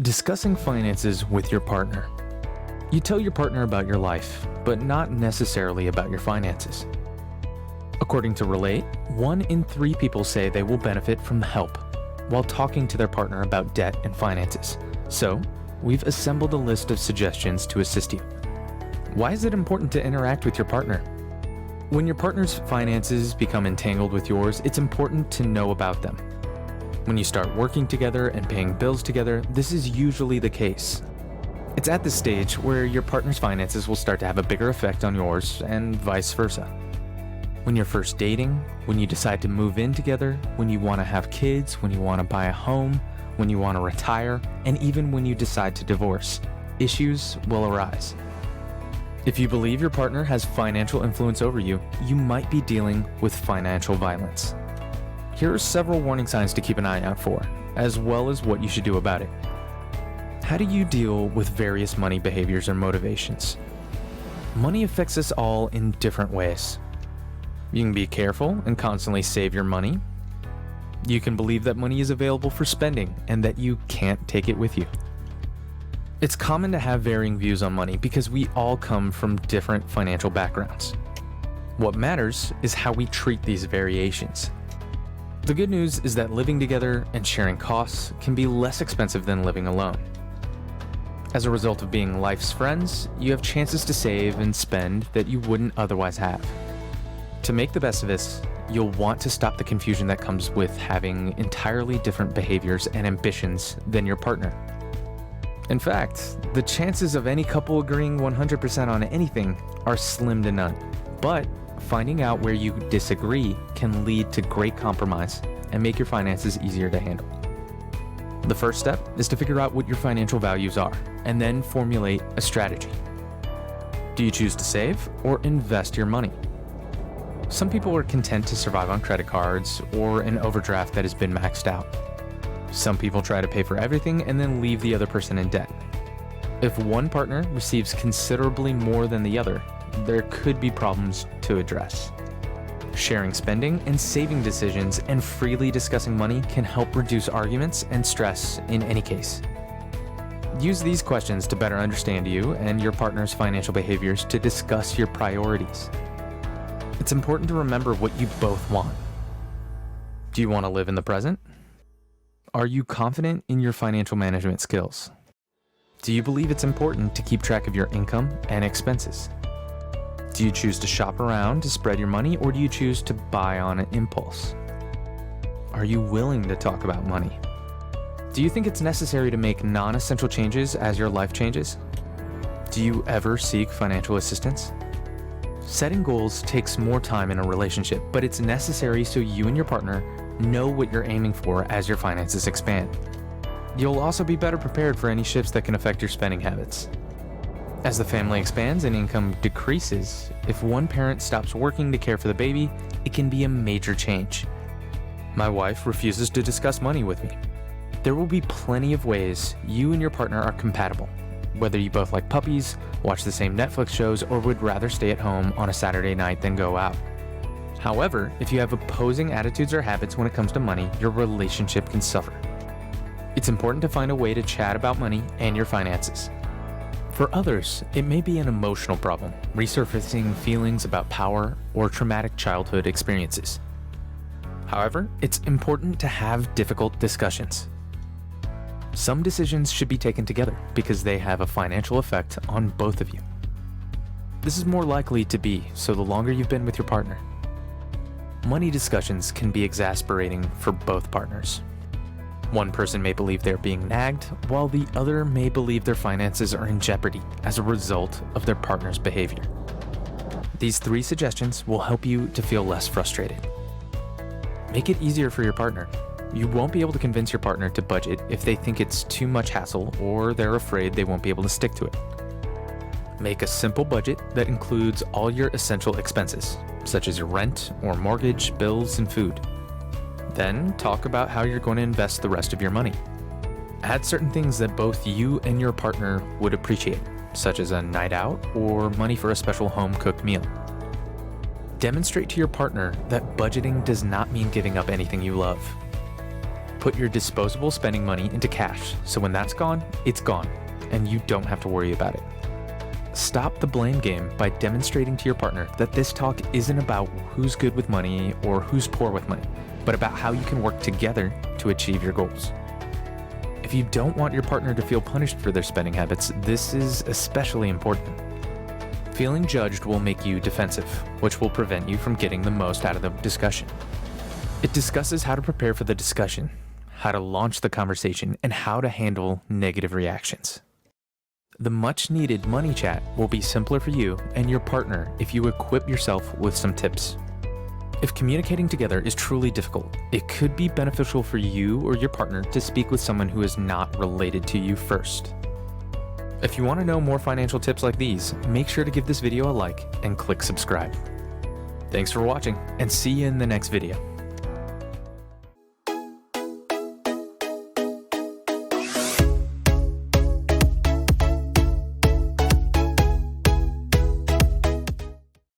Discussing finances with your partner. You tell your partner about your life, but not necessarily about your finances. According to Relate, 1 in 3 people say they will benefit from the help while talking to their partner about debt and finances. So, we've assembled a list of suggestions to assist you. Why is it important to interact with your partner? When your partner's finances become entangled with yours, it's important to know about them. When you start working together and paying bills together, this is usually the case. It's at this stage where your partner's finances will start to have a bigger effect on yours and vice versa. When you're first dating, when you decide to move in together, when you want to have kids, when you want to buy a home, when you want to retire, and even when you decide to divorce, issues will arise. If you believe your partner has financial influence over you, you might be dealing with financial violence. Here are several warning signs to keep an eye out for, as well as what you should do about it. How do you deal with various money behaviors or motivations? Money affects us all in different ways. You can be careful and constantly save your money. You can believe that money is available for spending and that you can't take it with you. It's common to have varying views on money because we all come from different financial backgrounds. What matters is how we treat these variations. The good news is that living together and sharing costs can be less expensive than living alone. As a result of being life's friends, you have chances to save and spend that you wouldn't otherwise have. To make the best of this, you'll want to stop the confusion that comes with having entirely different behaviors and ambitions than your partner. In fact, the chances of any couple agreeing 100% on anything are slim to none. But finding out where you disagree can lead to great compromise and make your finances easier to handle. The first step is to figure out what your financial values are, and then formulate a strategy. Do you choose to save or invest your money? Some people are content to survive on credit cards or an overdraft that has been maxed out. Some people try to pay for everything and then leave the other person in debt. If one partner receives considerably more than the other, there could be problems to address. Sharing spending and saving decisions and freely discussing money can help reduce arguments and stress in any case. Use these questions to better understand you and your partner's financial behaviors to discuss your priorities. It's important to remember what you both want. Do you want to live in the present? Are you confident in your financial management skills? Do you believe it's important to keep track of your income and expenses? Do you choose to shop around to spread your money, or do you choose to buy on an impulse? Are you willing to talk about money? Do you think it's necessary to make non-essential changes as your life changes? Do you ever seek financial assistance? Setting goals takes more time in a relationship, but it's necessary so you and your partner know what you're aiming for as your finances expand. You'll also be better prepared for any shifts that can affect your spending habits. As the family expands and income decreases, if one parent stops working to care for the baby, it can be a major change. My wife refuses to discuss money with me. There will be plenty of ways you and your partner are compatible, whether you both like puppies, watch the same Netflix shows, or would rather stay at home on a Saturday night than go out. However, if you have opposing attitudes or habits when it comes to money, your relationship can suffer. It's important to find a way to chat about money and your finances. For others, it may be an emotional problem, resurfacing feelings about power or traumatic childhood experiences. However, it's important to have difficult discussions. Some decisions should be taken together because they have a financial effect on both of you. This is more likely to be so the longer you've been with your partner. Money discussions can be exasperating for both partners. One person may believe they're being nagged, while the other may believe their finances are in jeopardy as a result of their partner's behavior. These 3 suggestions will help you to feel less frustrated. Make it easier for your partner. You won't be able to convince your partner to budget if they think it's too much hassle or they're afraid they won't be able to stick to it. Make a simple budget that includes all your essential expenses, such as your rent or mortgage, bills, and food. Then talk about how you're going to invest the rest of your money. Add certain things that both you and your partner would appreciate, such as a night out or money for a special home-cooked meal. Demonstrate to your partner that budgeting does not mean giving up anything you love. Put your disposable spending money into cash, so when that's gone, it's gone, and you don't have to worry about it. Stop the blame game by demonstrating to your partner that this talk isn't about who's good with money or who's poor with money, but about how you can work together to achieve your goals. If you don't want your partner to feel punished for their spending habits, this is especially important. Feeling judged will make you defensive, which will prevent you from getting the most out of the discussion. It discusses how to prepare for the discussion, how to launch the conversation, and how to handle negative reactions. The much-needed money chat will be simpler for you and your partner if you equip yourself with some tips. If communicating together is truly difficult, it could be beneficial for you or your partner to speak with someone who is not related to you first. If you want to know more financial tips like these, make sure to give this video a like and click subscribe. Thanks for watching, and see you in the next video.